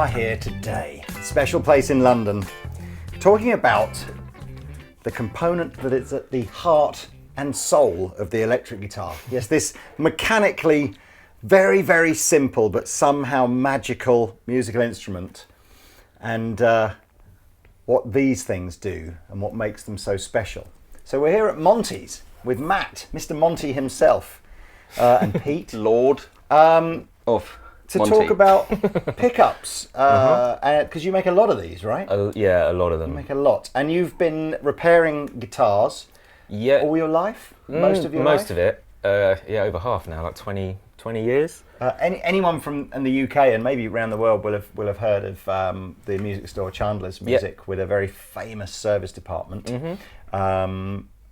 are here today, special place in London, talking about the component that is at the heart and soul of the electric guitar. Yes, this mechanically very, very simple but somehow magical musical instrument, and what these things do and what makes them so special. So we're here at Monty's with Matt, Mr. Monty himself, and Pete. Lord of to Monty. talk about pickups, because you make a lot of these, right? Yeah, a lot of them. You make a lot. And you've been repairing guitars all your life? Most of your life? Most of it. Yeah, over half now, like 20 years. Anyone from in the UK and maybe around the world will have heard of the music store Chandler's Music, with a very famous service department.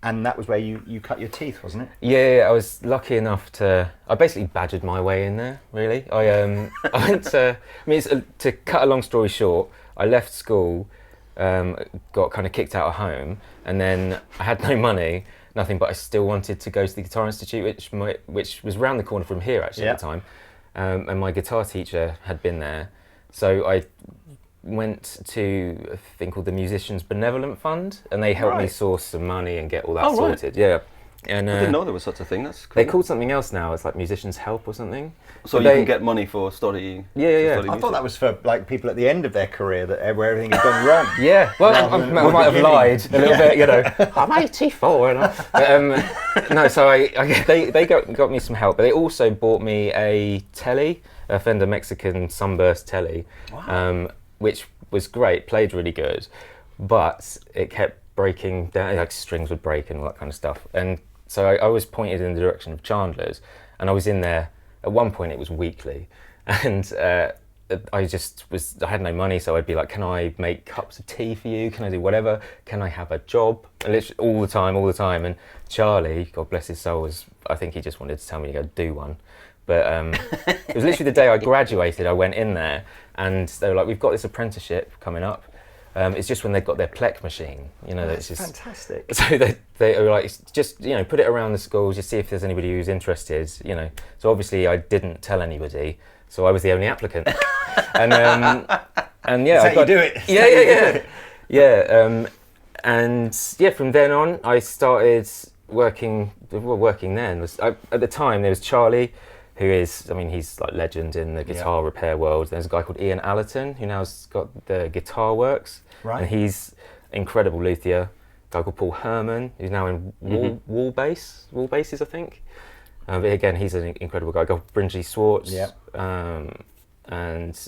And that was where you cut your teeth, wasn't it? Yeah, I was lucky enough I basically badgered my way in there, really. I went to, to cut a long story short, I left school, got kind of kicked out of home, and then I had no money, nothing, but I still wanted to go to the Guitar Institute, which was round the corner from here actually at the time. And my guitar teacher had been there. So I went to a thing called the Musicians Benevolent Fund, and they helped me source some money and get all that sorted. Yeah. And, I didn't know there was such a thing. That's cool. They called something else now. It's like Musicians Help or something. So you can get money for studying. Yeah. I thought that was for like people at the end of their career where everything had gone wrong. Yeah. Well, I might have lied a little bit. You know, I'm 84. No, so they got me some help, but they also bought me a telly, a Fender Mexican Sunburst telly, which was great. Played really good, but it kept breaking down. Like strings would break and all that kind of stuff. And so I was pointed in the direction of Chandler's, and I was in there. At one point it was weekly, and I had no money, so I'd be like, can I make cups of tea for you? Can I do whatever? Can I have a job? And literally all the time. And Charlie, God bless his soul, I think he just wanted to tell me to go do one. But it was literally the day I graduated, I went in there, and they were like, we've got this apprenticeship coming up. It's just when they've got their Plec machine, That's just fantastic. So they were like, just put it around the schools, just see if there's anybody who's interested, So obviously I didn't tell anybody, so I was the only applicant. And yeah, that's how you do it. Yeah. And yeah, from then on I started working then. At the time there was Charlie, who is, he's like legend in the guitar repair world. There's a guy called Ian Allerton, who now's got the Guitar Works, and he's incredible luthier. A guy called Paul Herman, who's now in Wall Basses, I think. But again, he's an incredible guy. A guy called Brinsley Swartz, and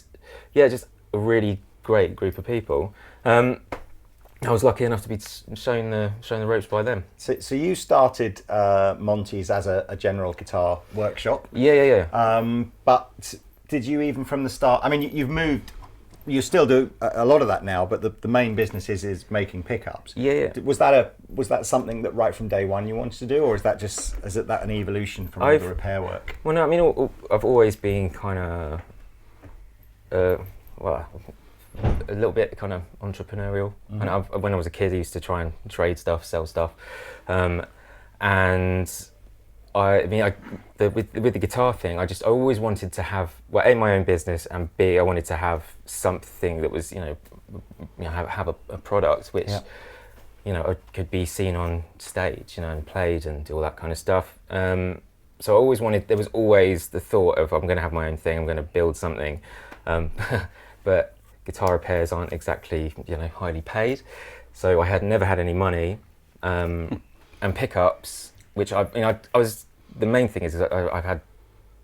yeah, just a really great group of people. I was lucky enough to be shown the ropes by them. So you started Monty's as a general guitar workshop. Yeah. But did you even from the start? You've moved. You still do a lot of that now, but the main business is making pickups. Yeah. Was that something that right from day one you wanted to do, or is that an evolution from all the repair work? Well, no. I've always been kind of a little bit kind of entrepreneurial. And when I was a kid, I used to try and trade stuff, sell stuff, and with the guitar thing, I always wanted to have A, my own business, and B, I wanted to have something that was have a product which could be seen on stage, and played and do all that kind of stuff. So I always wanted. There was always the thought of I'm going to have my own thing. I'm going to build something, but guitar repairs aren't exactly, highly paid. So I had never had any money, and pickups, which the main thing is I've had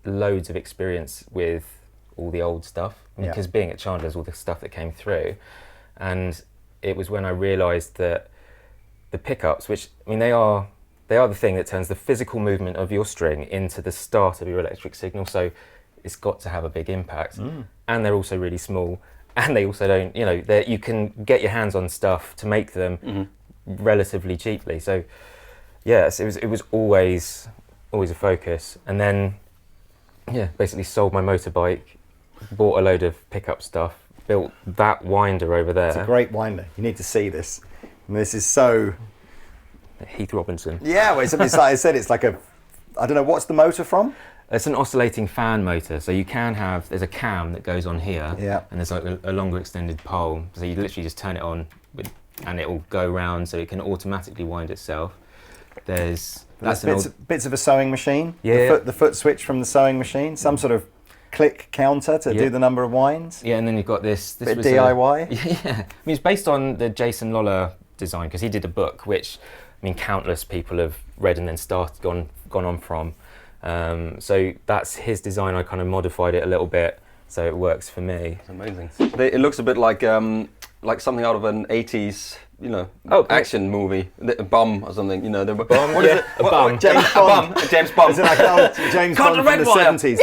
loads of experience with all the old stuff, because being at Chandler's, all the stuff that came through, and it was when I realised that the pickups, which, they are the thing that turns the physical movement of your string into the start of your electric signal, so it's got to have a big impact. And they're also really small. And they also don't, you can get your hands on stuff to make them relatively cheaply. So, yes, it was always a focus. And then, basically sold my motorbike, bought a load of pickup stuff, built that winder over there. It's a great winder. You need to see this. This is so... Heath Robinson. Yeah, well, it's like I said, it's like I don't know, what's the motor from? It's an oscillating fan motor, so you can have, there's a cam that goes on here, and there's like a longer extended pole, so you literally just turn it on and it will go round, so it can automatically wind itself. There's bits of a sewing machine, yeah, the foot switch from the sewing machine, some sort of click counter to do the number of winds. Yeah, and then you've got this bit was DIY. Yeah, I mean it's based on the Jason Lollar design, because he did a book which, I mean, countless people have read and then gone on from. So that's his design. I kind of modified it a little bit so it works for me. It's amazing. It looks a bit like something out of an 80s, you know, action movie, a bum or something. You know, the bum. What is it? A bum. James Bond. James Bond. Is it like James Bond from the 70s?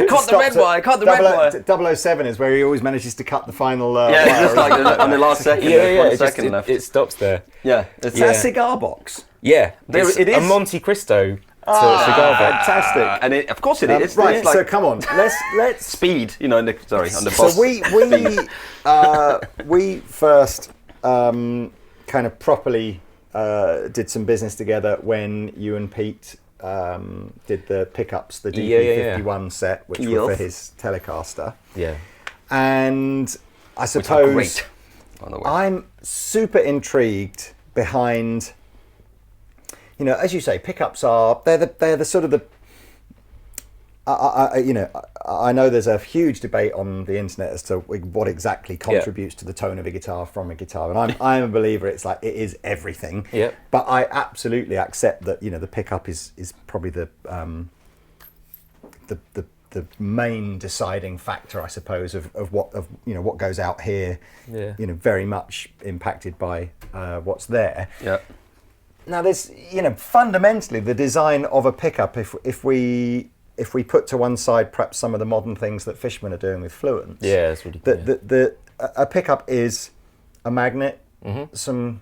Cut the red wire. Cut the red wire. 007 is where he always manages to cut the final. Yeah, just like on the last second. It stops there. Yeah, it's a cigar box. Yeah, it is a Monte Cristo. Cigar box. Fantastic, and of course it is. Right, it's like so come on, let's speed. You know, on the bus. So we first kind of properly did some business together when you and Pete did the pickups, the DP51 set, which were for his Telecaster. Yeah, and I suppose great, by the way. I'm super intrigued behind. You know, as you say, pickups they're the sort of the. I know there's a huge debate on the internet as to what exactly contributes to the tone of a guitar from a guitar, and I'm a believer. It's like it is everything. Yeah. But I absolutely accept that the pickup is probably the main deciding factor, I suppose, of what goes out here. Yeah. Very much impacted by what's there. Yeah. Now, there's fundamentally the design of a pickup. If we put to one side perhaps some of the modern things that Fishman are doing with Fluence. Yeah, that's really cool. A pickup is a magnet. Mm-hmm.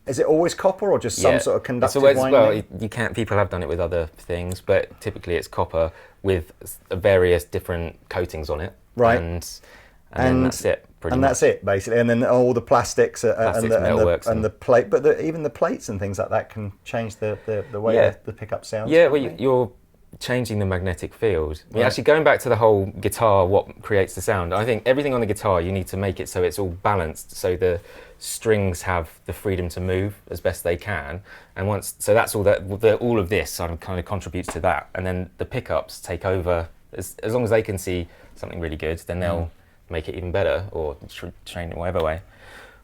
Is it always copper or just some sort of conductive winding? Well, you can't. People have done it with other things, but typically it's copper with various different coatings on it. Right. And then that's it. That's it, basically. And then all the plastics, and the plate, but even the plates and things like that can change the way the pickup sounds. Yeah, well, you're changing the magnetic field. I mean, actually, going back to the whole guitar, what creates the sound, I think everything on the guitar, you need to make it so it's all balanced, so the strings have the freedom to move as best they can. And so that's all all of this kind of contributes to that. And then the pickups take over. As long as they can see something really good, then they'll make it even better, or train it whatever way.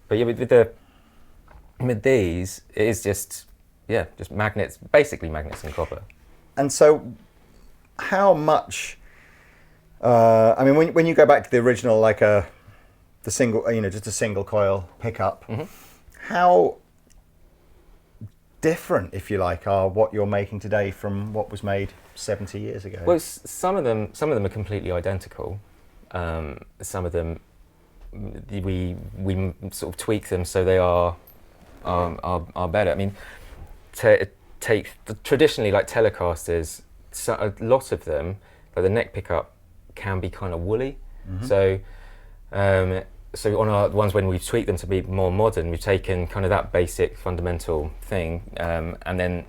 But yeah, with these, it is just magnets, basically magnets and copper. And so, how much? I mean, when you go back to the original, like the single, just a single coil pickup, how different, if you like, are what you're making today from what was made 70 years ago? Well, some of them are completely identical. Some of them we sort of tweak them so they are better. I mean, traditionally, like Telecasters, a lot of them, like the neck pickup, can be kind of woolly. So on our ones when we've tweaked them to be more modern, we've taken kind of that basic fundamental thing, and then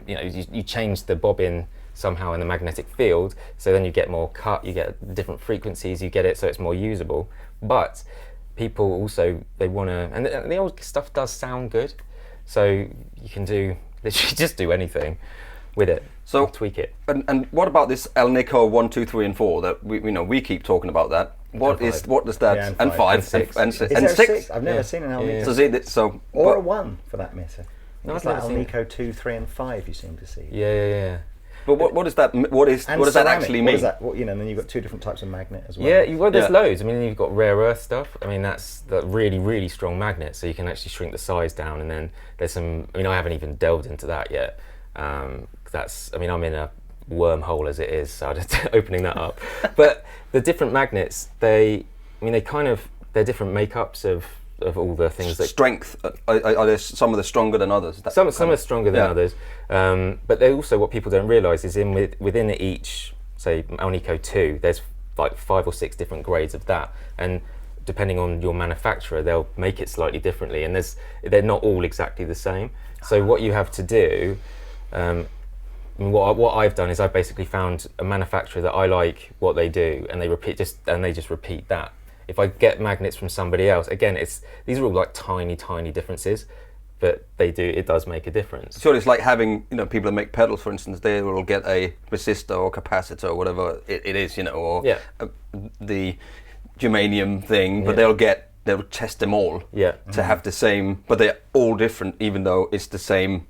you change the bobbin somehow in the magnetic field, so then you get more cut, you get different frequencies, you get it so it's more usable. But people also, they want to, and the old stuff does sound good, so you can literally just do anything with it. So tweak it. And what about this El Nico 1, 2, 3, and 4 that we keep talking about that? What does that? And 5 and 6 and 6? I've never seen an El Nico. Or a 1 for that matter. No, it's like El Nico 2, 3, and 5. You seem to see. Yeah. But what does that? What does that actually mean? What is that? And then you've got 2 different types of magnet as well. Yeah, there's loads. I mean, you've got rare earth stuff. I mean, that's the really, really strong magnet, so you can actually shrink the size down. And then there's some. I mean, I haven't even delved into that yet. I'm in a wormhole as it is, so I'm just opening that up. But the different magnets, they're different makeups of all the things that strength. Are there some of the stronger than others? Some are stronger than others, but they also, what people don't realise is within each, say El Nico 2, there's like 5 or 6 different grades of that, and depending on your manufacturer, they'll make it slightly differently, and they're not all exactly the same. So what you have to do, I mean, what I've done is I've basically found a manufacturer that I like what they do, and they just repeat that. If I get magnets from somebody else, again, these are all like tiny differences, but it does make a difference. Sure, it's like having, people that make pedals, for instance, they will get a resistor or capacitor or whatever it is, or the germanium thing, but they'll test them all to have the same, but they're all different, even though it's the same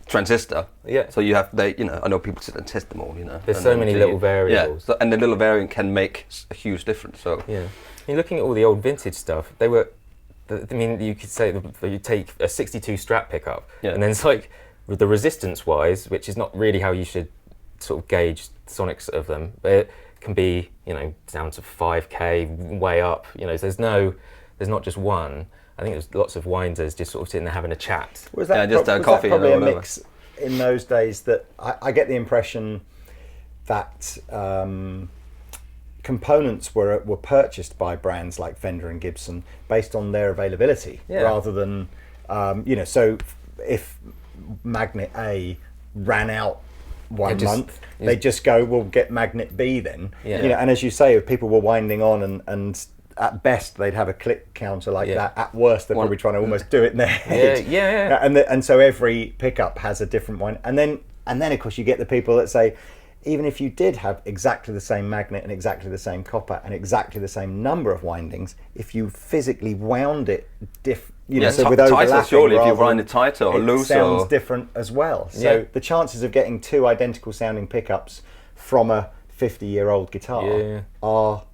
transistor. Yeah. So you have, I know people sit and test them all, There's so many little variables. Yeah, and the little variant can make a huge difference. So yeah. I mean, looking at all the old vintage stuff, they were, I mean, you could say you take a 62 Strat pickup, and then it's like, with the resistance-wise, which is not really how you should sort of gauge sonics of them, but it can be, down to 5K, way up. There's not just one. I think there's lots of winders just sort of sitting there having a chat. Was that just coffee? Was that probably or a whatever. mix in those days that I get the impression that components were purchased by brands like Fender and Gibson based on their availability rather than so if magnet A ran out one month, they just go, we'll get magnet B then. And as you say, if people were winding on and at best they'd have a click counter like that, at worst they're probably trying to almost do it in their head. And so every pickup has a different one, and then of course you get the people that say, even if you did have exactly the same magnet and exactly the same copper and exactly the same number of windings, if you physically wound it so with tighter, surely, if you wind it tighter or looser, it sounds different as well. So the chances of getting two identical sounding pickups from a 50-year-old guitar are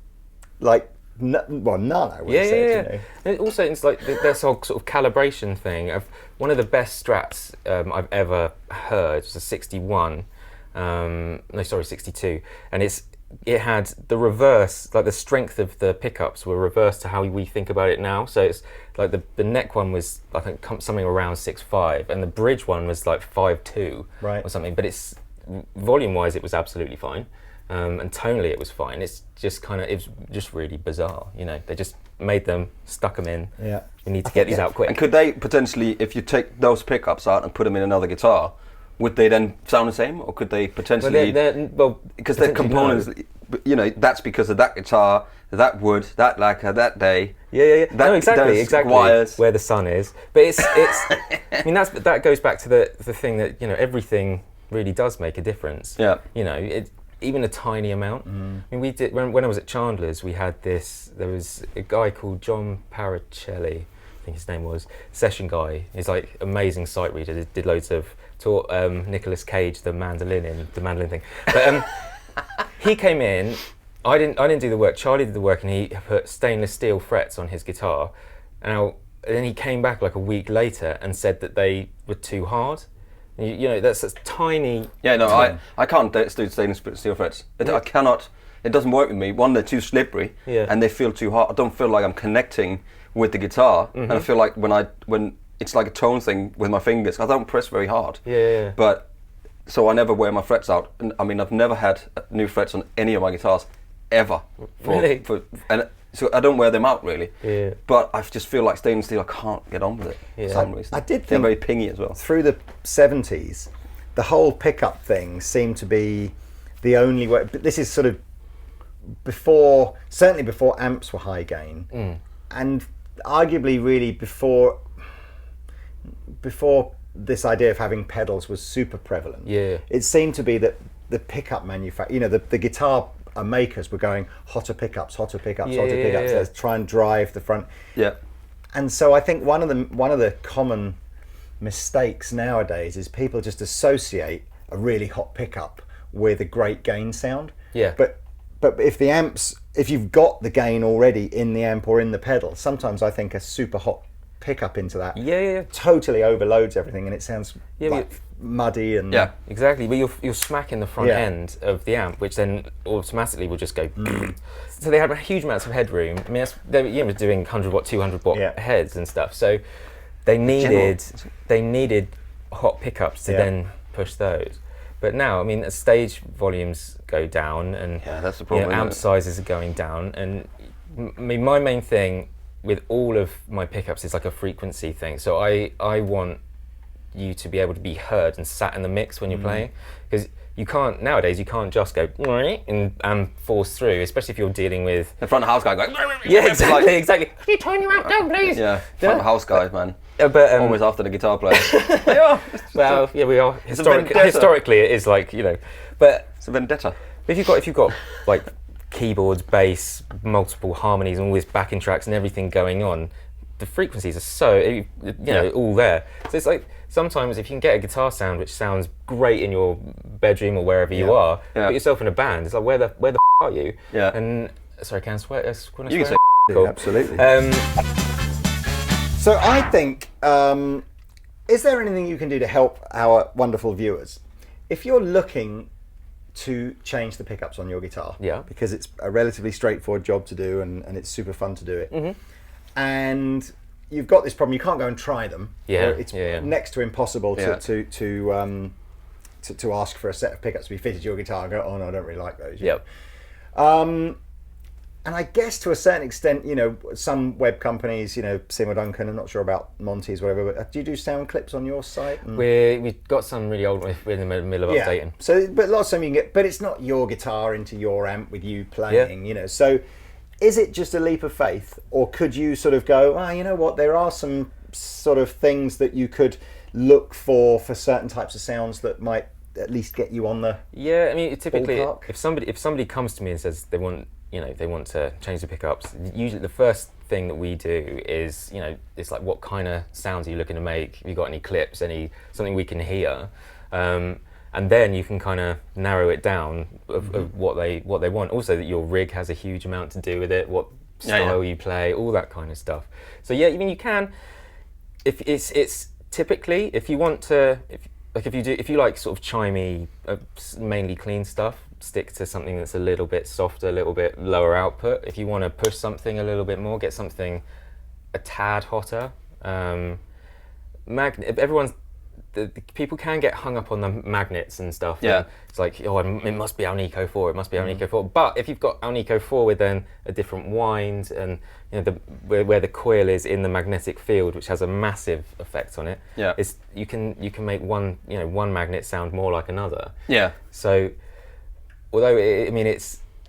like none, I would say. And also, it's like this whole sort of calibration thing. One of the best Strats I've ever heard was a 61. 62, and it had the reverse, like the strength of the pickups were reversed to how we think about it now. So it's like the neck one was, I think, something around 6.5, and the bridge one was like 5.2 or something. But it's volume-wise, it was absolutely fine, and tonally it was fine. It's just it was just really bizarre. They just made them, stuck them in. Yeah, we need to get these out quick. And could they potentially, if you take those pickups out and put them in another guitar, would they then sound the same, or could they potentially? Because they're components, that's because of that guitar, that wood, that lacquer, that day. No, exactly. Wires. Where the sun is, but it's. I mean, that goes back to the thing that everything really does make a difference. Yeah. Even a tiny amount. I mean, we did when I was at Chandler's. We had this. There was a guy called John Paracelli, I think his name was, session guy. He's like amazing sight reader. Did loads of. Taught Nicolas Cage the mandolin thing, but he came in. I didn't do the work. Charlie did the work, and he put stainless steel frets on his guitar. And then he came back like a week later and said that they were too hard. That's tiny. Yeah, no, I can't do stainless steel frets. I cannot. It doesn't work with me. One, they're too slippery, and they feel too hard. I don't feel like I'm connecting with the guitar, and I feel like when it's like a tone thing with my fingers. I don't press very hard. But so I never wear my frets out. And, I mean, I've never had new frets on any of my guitars ever. Really? And so I don't wear them out really. But I just feel like stainless steel. I can't get on with it for some reason. I did They're think very pingy as well. Through the 70s, the whole pickup thing seemed to be the only way. But this is sort of certainly before amps were high gain, and arguably really before this idea of having pedals was super prevalent. It seemed to be that the pickup manufacturer, the guitar makers were going hotter pickups. Let's try and drive the front. And so I think one of the common mistakes nowadays is people just associate a really hot pickup with a great gain sound. But if you've got the gain already in the amp or in the pedal, sometimes I think a super hot pickup into that totally overloads everything, and it sounds like muddy and exactly. But you're smacking the front end of the amp, which then automatically will just go. So they had huge amounts of headroom. I mean, they were doing 100-watt, 200-watt heads and stuff. So they needed hot pickups to then push those. But now, I mean, as stage volumes go down and that's the problem, amp sizes are going down, and I mean, my main thing with all of my pickups is like a frequency thing. So I want you to be able to be heard and sat in the mix when you're playing, because nowadays you can't just go and force through, especially if you're dealing with the front of house guy going. Yeah, exactly. Can you turn your amp down, please? Yeah, front of house guys, man. But always after the guitar player. Well, yeah, we are. Historically, it is like, you know, but it's a vendetta. If you've got like keyboards, bass, multiple harmonies, and all this backing tracks and everything going on, the frequencies are so all there. So it's like sometimes if you can get a guitar sound which sounds great in your bedroom or wherever you are, put yourself in a band. It's like where the are you? Yeah. And sorry, can I swear? Can I swear? You can say cool. Absolutely. So I think, is there anything you can do to help our wonderful viewers? If you're looking to change the pickups on your guitar, because it's a relatively straightforward job to do and it's super fun to do it, and you've got this problem, you can't go and try them. It's next to impossible to ask for a set of pickups to be fitted to your guitar and go, oh no, I don't really like those. And I guess to a certain extent, you know, some web companies, you know, Seymour Duncan, I'm not sure about Monty's, whatever, but do you do sound clips on your site? We've got some really old, we're in the middle of updating. So, but lots of them you can get, but it's not your guitar into your amp with you playing, you know, so is it just a leap of faith, or could you sort of go, you know what, there are some sort of things that you could look for certain types of sounds that might at least get you on the I mean, typically, ballpark? if somebody comes to me and says they want to change the pickups, usually the first thing that we do is, you know, it's like, what kind of sounds are you looking to make? Have you got any clips, something we can hear? And then you can kind of narrow it down of what they want. Also, that your rig has a huge amount to do with it, what style you play, all that kind of stuff. So I mean, you can, if it's typically, if you want to, if you like sort of chimey, mainly clean stuff, stick to something that's a little bit softer, a little bit lower output. If you want to push something a little bit more, get something a tad hotter. The people can get hung up on the magnets and stuff. Yeah. And it's like, it must be Alnico 4, it must be Alnico 4. But if you've got Alnico 4 with then a different wind and, you know, where the coil is in the magnetic field, which has a massive effect on it, you can make one magnet sound more like another. Yeah. So although it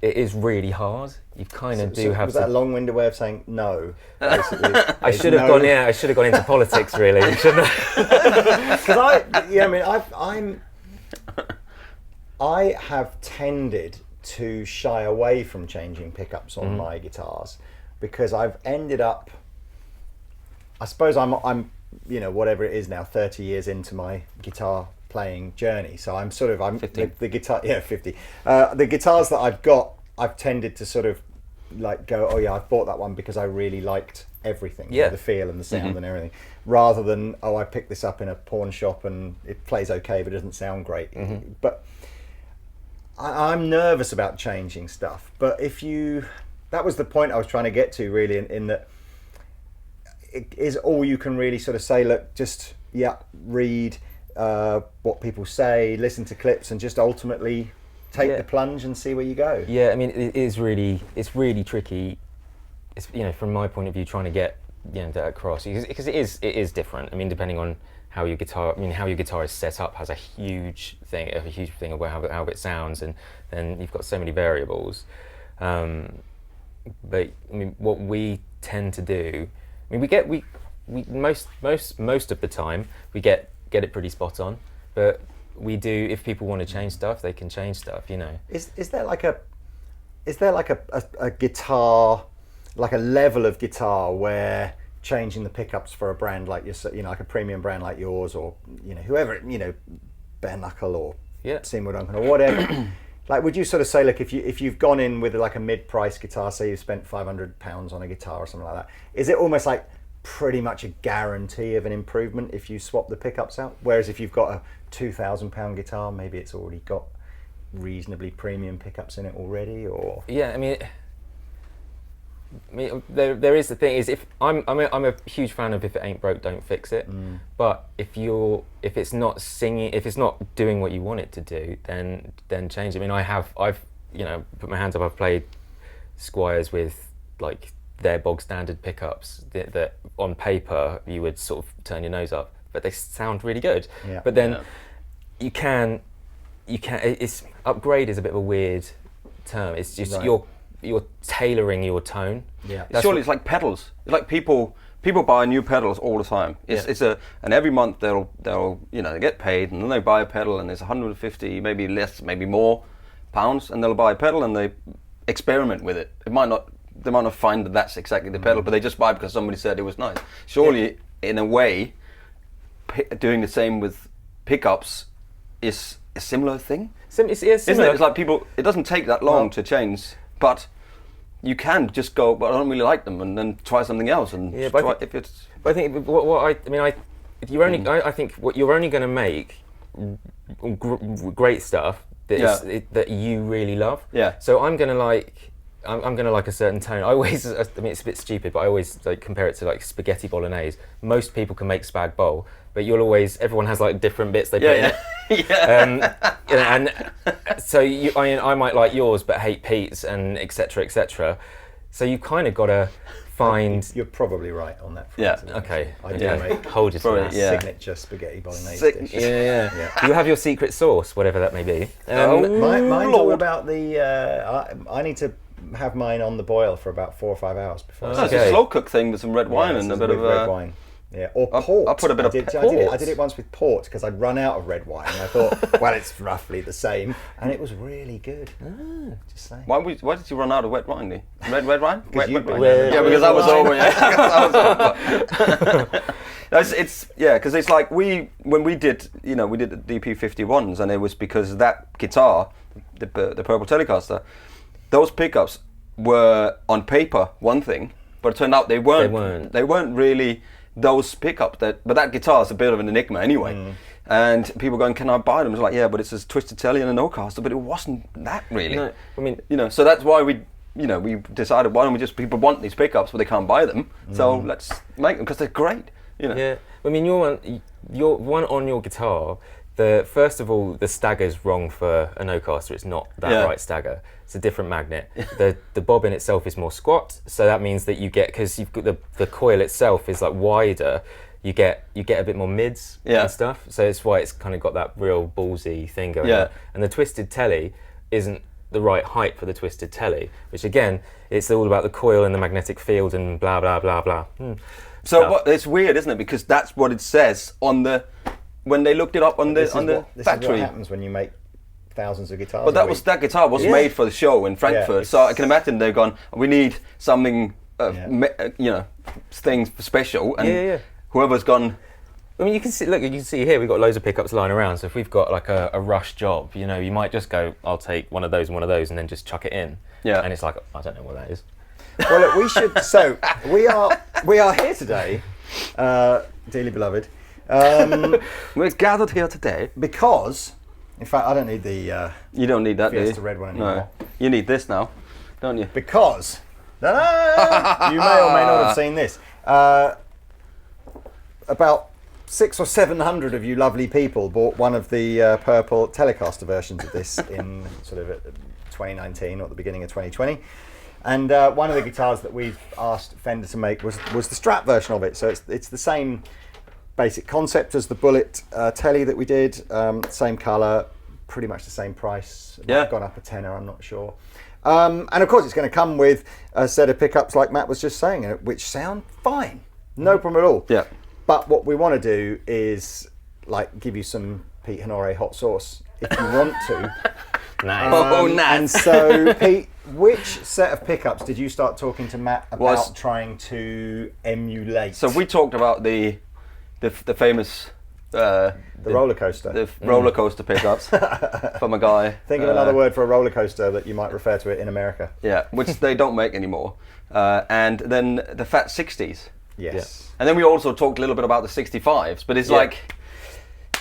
is really hard, you kind of have. Was that a long-winded way of saying no? Basically, I should have gone. Yeah, I should have gone into politics. Really, shouldn't I? Because I have tended to shy away from changing pickups on my guitars because I've ended up. I suppose I'm you know, whatever it is now, 30 years into my guitar playing journey. So I'm 50. The guitar, 50. The guitars that I've got, I've tended to sort of like go, oh yeah, I bought that one because I really liked everything, the feel and the sound and everything, rather than, oh, I picked this up in a pawn shop and it plays okay but it doesn't sound great. But I'm nervous about changing stuff. But that was the point I was trying to get to, really, in that it is all you can really sort of say, look, just read what people say, listen to clips, and just ultimately take the plunge and see where you go. I mean, it's really tricky. It's, you know, from my point of view, trying to get, you know, that across, because it is different. I mean, depending on how your guitar is set up has a huge thing about how it sounds, and then you've got so many variables. But I mean, what we tend to do, I mean, we most of the time we get it pretty spot on, but we do, if people want to change stuff, they can change stuff, you know. Is there like a guitar, like a level of guitar where changing the pickups for a brand like yourself, you know, like a premium brand like yours, or, you know, whoever, you know, Bare Knuckle or Seymour Duncan or whatever, like, would you sort of say, look, if you've gone in with like a mid-price guitar, say you've spent £500 on a guitar or something like that, is it almost like pretty much a guarantee of an improvement if you swap the pickups out? Whereas if you've got a £2,000 guitar, maybe it's already got reasonably premium pickups in it already, or I mean, there is the thing is, if I'm a huge fan of if it ain't broke, don't fix it. But if it's not singing, if it's not doing what you want it to do, then change it. I mean, I've you know, put my hands up. I've played Squiers with like their bog standard pickups that on paper you would sort of turn your nose up. but they sound really good. Yeah. But then you can. It's upgrade is a bit of a weird term. It's just you're tailoring your tone. Yeah. Surely it's like pedals. It's like people buy new pedals all the time. And every month they'll they get paid and then they buy a pedal and there's 150, maybe less, maybe more pounds, and they'll buy a pedal and they experiment with it. They might not find that that's exactly the pedal, but they just buy it because somebody said it was nice. Surely, in a way, doing the same with pickups is a similar thing. It's Isn't it? It's like people. It doesn't take that long to change, but you can just go. But I don't really like them, and then try something else. And try, if it's. But I think I think what you're only going to make great stuff that you really love. Yeah. So I'm going to like a certain tone. I mean, it's a bit stupid, but I always like compare it to like spaghetti bolognese. Most people can make spag bol, but everyone has like different bits they put in it. And so I might like yours, but hate Pete's, and etc. etc. So you kind of got to find. You're probably right on that front. Yeah. Okay. I do make hold it to that. signature spaghetti bolognese dish. Yeah. You have your secret sauce, whatever that may be. Mine's all about the. I need to have mine on the boil for about 4 or 5 hours before. It's a slow cook thing with some red wine and a bit of red wine. Yeah, or port. I put a bit of port. I did it once with port because I'd run out of red wine, and I thought, well, it's roughly the same, and it was really good. Just saying. Why did you run out of wet wine? Lee? Red wine? Wet wine. Yeah, because I was over. Yeah, because it's like when we did the DP51s, and it was because that guitar, the Purple Telecaster, those pickups were on paper one thing, but it turned out they weren't. They weren't really those pickups. But that guitar is a bit of an enigma anyway. And people going, can I buy them? It's like, yeah, but it's a Twisted Telly and a No-Caster, but it wasn't that really. No, I mean, so that's why we decided, why don't we just, people want these pickups, but they can't buy them, so let's make them because they're great. Yeah, I mean, your one on your guitar. First of all, the stagger's wrong for a No-Caster. It's not that right stagger. It's a different magnet. The bobbin itself is more squat, so that means that you get, because you've got the coil itself is like wider, you get a bit more mids and stuff. So it's why it's kind of got that real ballsy thing going on. And the Twisted Telly isn't the right height for the Twisted Telly, which again, it's all about the coil and the magnetic field and blah blah blah blah. So it's weird, isn't it? Because that's what it says on the. When they looked it up on the factory. This is what happens when you make thousands of guitars. But that guitar was made for the show in Frankfurt, so I can imagine they've gone, we need something, things special, and whoever's gone. I mean, you can see here we've got loads of pickups lying around. So if we've got like a rush job, you might just go, I'll take one of those and then just chuck it in. Yeah. And it's like, I don't know what that is. Well, look, we should. So we are here today, dearly beloved. We're gathered here today because, in fact, I don't need the. You don't need that, Fiesta red one anymore. No. You need this now, don't you? Because, you may or may not have seen this. About 600 or 700 of you lovely people bought one of the purple Telecaster versions of this in sort of 2019 or at the beginning of 2020. And one of the guitars that we've asked Fender to make was the Strat version of it. So it's the same basic concept as the Bullet Telly that we did, same colour, pretty much the same price. It's gone up a tenner, I'm not sure. And of course it's going to come with a set of pickups like Matt was just saying, which sound fine, no problem at all. Yeah. But what we want to do is like give you some Pete Honore hot sauce if you want to. Nice. Nice. And so, Pete, which set of pickups did you start talking to Matt about trying to emulate? So we talked about the famous the roller coaster. The roller coaster pickups from a guy. Think of another word for a roller coaster that you might refer to it in America. Yeah, which they don't make anymore. And then the Fat 60s. Yes. Yeah. And then we also talked a little bit about the 65s, but it's like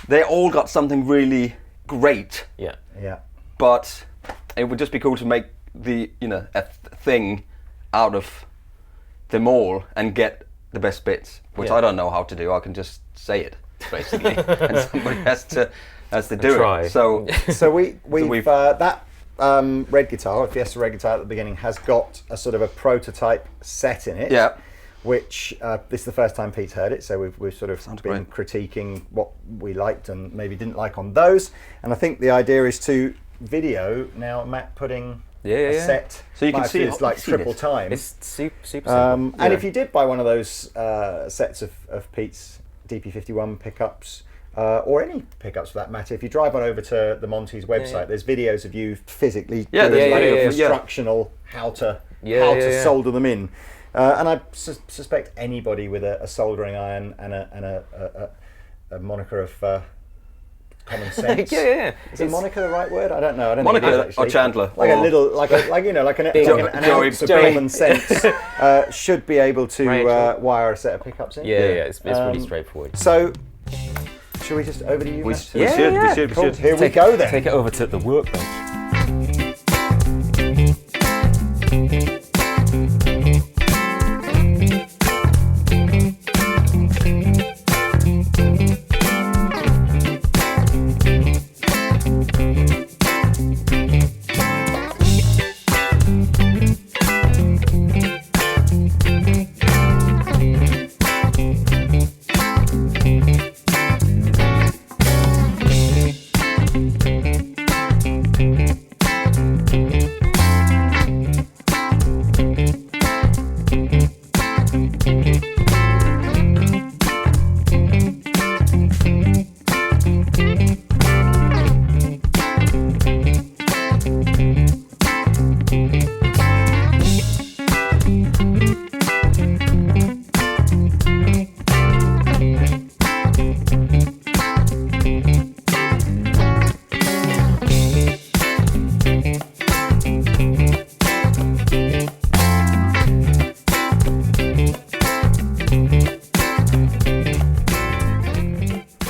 they all got something really great. Yeah. Yeah. But it would just be cool to make a thing out of them all and get the best bits, which I don't know how to do. I can just say it basically, and somebody has to do it. So we've that red guitar, Fiesta red guitar at the beginning, has got a sort of a prototype set in it. Yeah. which this is the first time Pete's heard it, so we've sort of been critiquing what we liked and maybe didn't like on those. And I think the idea is to video now Matt putting a set, so you can see it's like triple time. It's super simple. And if you did buy one of those sets of Pete's DP51 pickups, or any pickups for that matter, if you drive on over to the Monty's website, there's videos of you physically doing instructional how to solder them in. And I suspect anybody with a soldering iron and a moniker of common sense. Is a moniker the right word? I don't know. I don't think it is, actually. Or Chandler. Like a little, like an ounce of common sense should be able to wire a set of pickups in. It's really straightforward. So, should we just over to you? We should. Cool. Here we go then. Take it over to the workbench.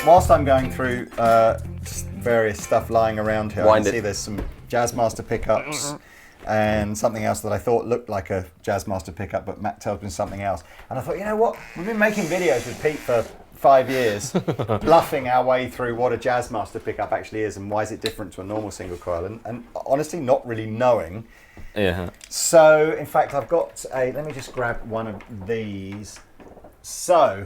Whilst I'm going through just various stuff lying around here, I can see there's some Jazzmaster pickups and something else that I thought looked like a Jazzmaster pickup, but Matt tells me something else. And I thought, you know what? We've been making videos with Pete for 5 years, bluffing our way through what a Jazzmaster pickup actually is and why is it different to a normal single coil, and honestly not really knowing. So, in fact, I've got let me just grab one of these. So,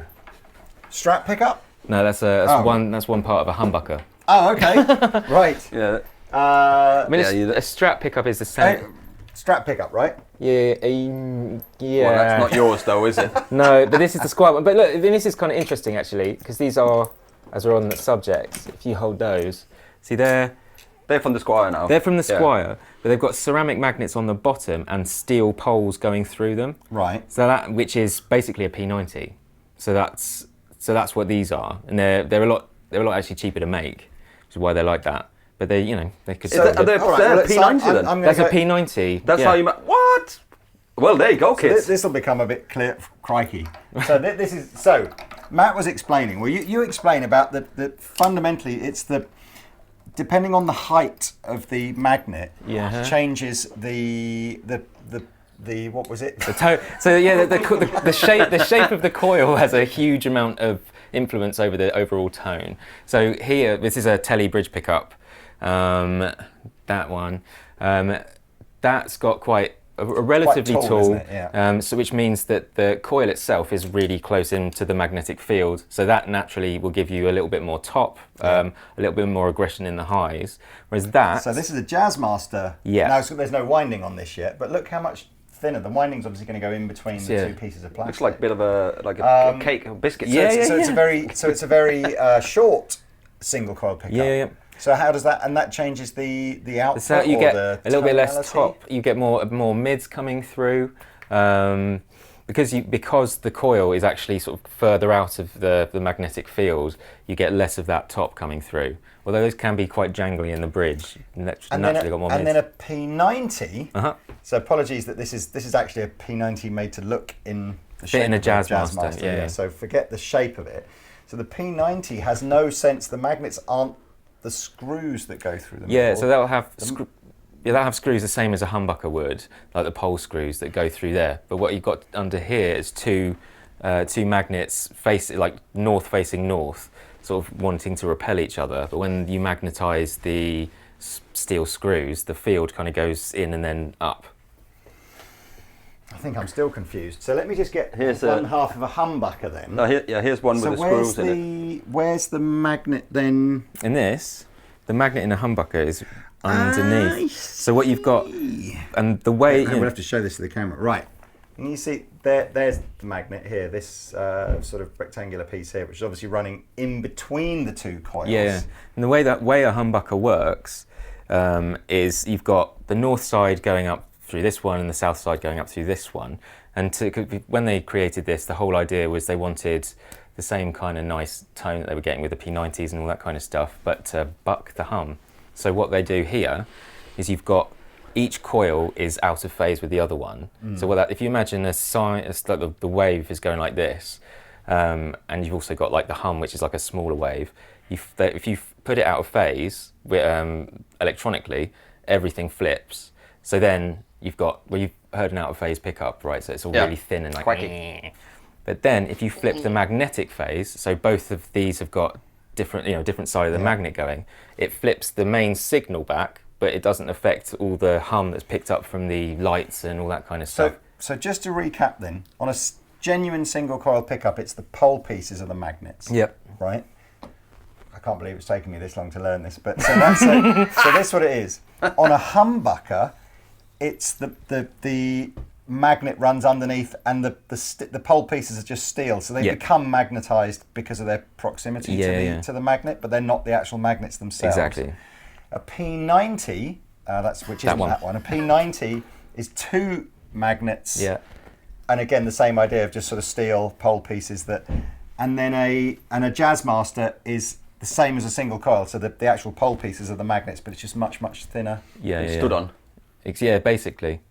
Strat pickup? No, that's one part of a humbucker. Oh, okay. Right. Yeah. I mean, a Strat pickup is the same. Strat pickup, right? Yeah. Well, that's not yours, though, is it? No, but this is the Squier one. But look, this is kind of interesting, actually, because these are, as we're on the subject, if you hold those, see they're from the Squier now. They're from the Squier, but they've got ceramic magnets on the bottom and steel poles going through them. Right. So which is basically a P90. So that's what these are, and they're a lot actually cheaper to make, which is why they're like that. But they could. Are they P90 then? That's a P90. That's how you what? Well, there you go, kids. This will become a bit clear. Crikey. So this is Matt was explaining. Well, you explain about the fundamentally it's depending on the height of the magnet changes the what was it? The shape of the coil has a huge amount of influence over the overall tone. So here, this is a Tele bridge pickup. That one, that's got quite a relatively tall, so which means that the coil itself is really close into the magnetic field. So that naturally will give you a little bit more top, a little bit more aggression in the highs. Whereas that. So this is a Jazzmaster. Yeah. Now there's no winding on this yet, but look how much thinner. The winding's obviously going to go in between the two pieces of plastic. Looks like a bit of a cake, a biscuit. So it's a very short single coil pickup. Yeah. So how does that, and that changes the output? So you get a little bit less top. You get more mids coming through, because the coil is actually sort of further out of the magnetic field. You get less of that top coming through. Although those can be quite jangly in the bridge. Naturally got more mids. And then a P90. So apologies that this is actually a P90 made to look in the shape of a Jazzmaster. Yeah. So forget the shape of it. So the P90 has no sense. The magnets aren't the screws that go through them. Yeah, so that'll have screws the same as a humbucker would, like the pole screws that go through there. But what you've got under here is two magnets north facing north, sort of wanting to repel each other. But when you magnetise the steel screws, the field kind of goes in and then up. I think I'm still confused. So let me just get Here's one half of a humbucker then. No, here's one with the screws in it. Where's the magnet then? In this, the magnet in a humbucker is underneath. So what you've got, and the way... We'll have to show this to the camera. Right. And you see, there's the magnet here, this sort of rectangular piece here, which is obviously running in between the two coils. Yeah, and the way a humbucker works is you've got the north side going up through this one and the south side going up through this one. And when they created this, the whole idea was they wanted the same kind of nice tone that they were getting with the P90s and all that kind of stuff, but to buck the hum. So what they do here is you've got each coil is out of phase with the other one. So if you imagine the wave is going like this, and you've also got like the hum, which is like a smaller wave. If you put it out of phase electronically, everything flips. So then you've heard an out of phase pickup, right? So it's all really thin and like quacky. But then if you flip the magnetic phase, so both of these have got different side of the magnet going, it flips the main signal back, but it doesn't affect all the hum that's picked up from the lights and all that kind of stuff. So just to recap then, on a genuine single coil pickup, it's the pole pieces of the magnets. Yep. Right? I can't believe it's taken me this long to learn this, but so that's so that's what it is. On a humbucker, it's the magnet runs underneath and the pole pieces are just steel, so they become magnetized because of their proximity to the magnet, but they're not the actual magnets themselves. Exactly. A P90, which isn't that one. A P90 is two magnets. Yeah. And again, the same idea of just sort of steel pole pieces and then a Jazzmaster is the same as a single coil. So the actual pole pieces are the magnets, but it's just much, much thinner. Stood on. Yeah, basically.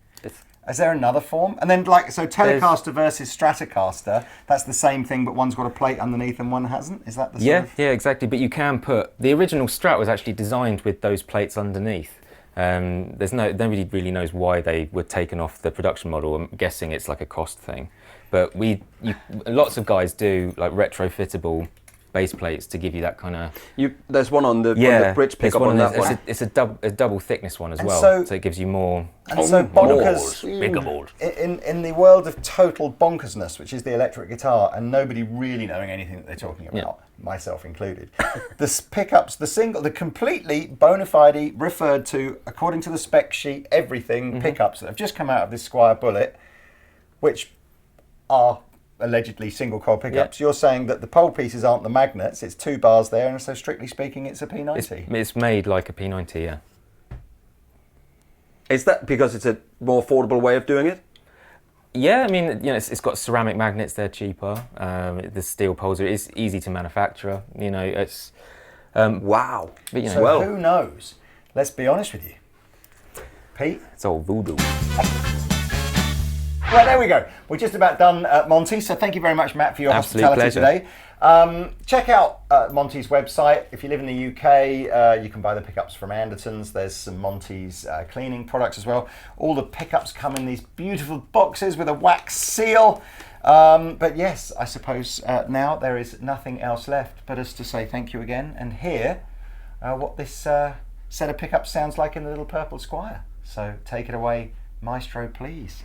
Is there another form? And then Telecaster versus Stratocaster, that's the same thing, but one's got a plate underneath and one hasn't? Is that the sort of... Yeah, exactly. But you can the original Strat was actually designed with those plates underneath. Nobody really knows why they were taken off the production model. I'm guessing it's like a cost thing. But lots of guys do like retrofittable base plates to give you that kind of... There's one on the bridge pickup on that one. It's a double thickness one as well, so it gives you more... And so bonkers, bigger. In the world of total bonkersness, which is the electric guitar, and nobody really knowing anything that they're talking about, myself included, the pickups, the completely bona fide, referred to, according to the spec sheet, everything, pickups that have just come out of this Squier Bullet, which are allegedly single coil pickups. You're saying that the pole pieces aren't the magnets, it's two bars there, and so strictly speaking it's a P90. It's made like a P90, yeah. Is that because it's a more affordable way of doing it? Yeah, I mean, it's got ceramic magnets, they're cheaper. The steel poles it's easy to manufacture, it's... wow. But, who knows? Let's be honest with you. Pete? It's all voodoo. Right, there we go. We're just about done, Monty. So thank you very much, Matt, for your hospitality today. Check out Monty's website. If you live in the UK, you can buy the pickups from Andertons. There's some Monty's cleaning products as well. All the pickups come in these beautiful boxes with a wax seal. But yes, I suppose now there is nothing else left but us to say thank you again and hear what this set of pickups sounds like in the little purple Squier. So take it away, Maestro, please.